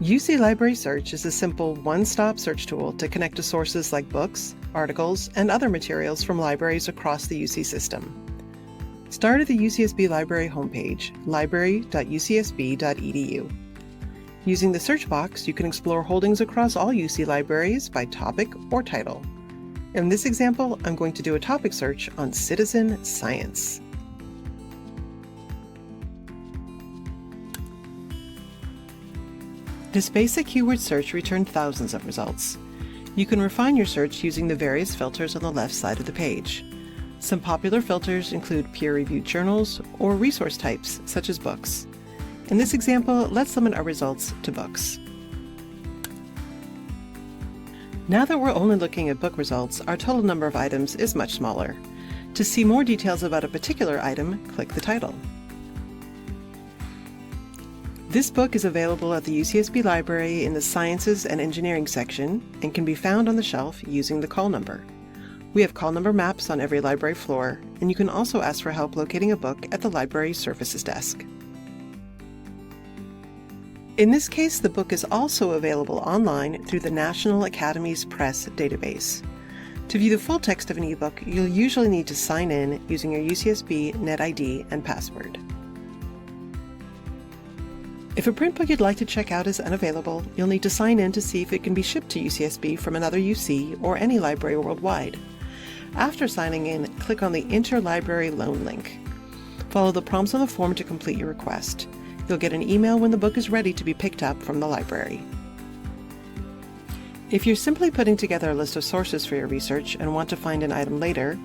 UC Library Search is a simple one-stop search tool to connect to sources like books, articles, and other materials from libraries across the UC system. Start at the UCSB Library homepage, library.ucsb.edu. Using the search box, you can explore holdings across all UC libraries by topic or title. In this example, I'm going to do a topic search on citizen science. This basic keyword search returned thousands of results. You can refine your search using the various filters on the left side of the page. Some popular filters include peer-reviewed journals or resource types, such as books. In this example, let's limit our results to books. Now that we're only looking at book results, our total number of items is much smaller. To see more details about a particular item, click the title. This book is available at the UCSB Library in the Sciences and Engineering section and can be found on the shelf using the call number. We have call number maps on every library floor, and you can also ask for help locating a book at the library services desk. In this case, the book is also available online through the National Academies Press database. To view the full text of an ebook, you'll usually need to sign in using your UCSB NetID and password. If a print book you'd like to check out is unavailable, you'll need to sign in to see if it can be shipped to UCSB from another UC or any library worldwide. After signing in, click on the Interlibrary Loan link. Follow the prompts on the form to complete your request. You'll get an email when the book is ready to be picked up from the library. If you're simply putting together a list of sources for your research and want to find an item later,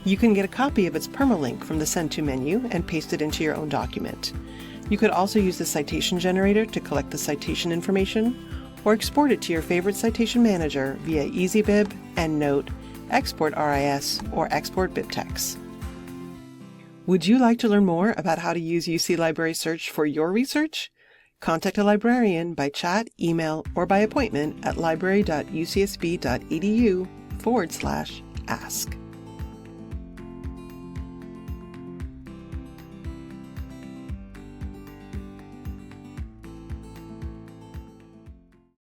you can get a copy of its permalink from the Send To menu and paste it into your own document. You could also use the citation generator to collect the citation information, or export it to your favorite citation manager via EasyBib, EndNote, Export RIS, or Export BibTeX. Would you like to learn more about how to use UC Library Search for your research? Contact a librarian by chat, email, or by appointment at library.ucsb.edu/ask.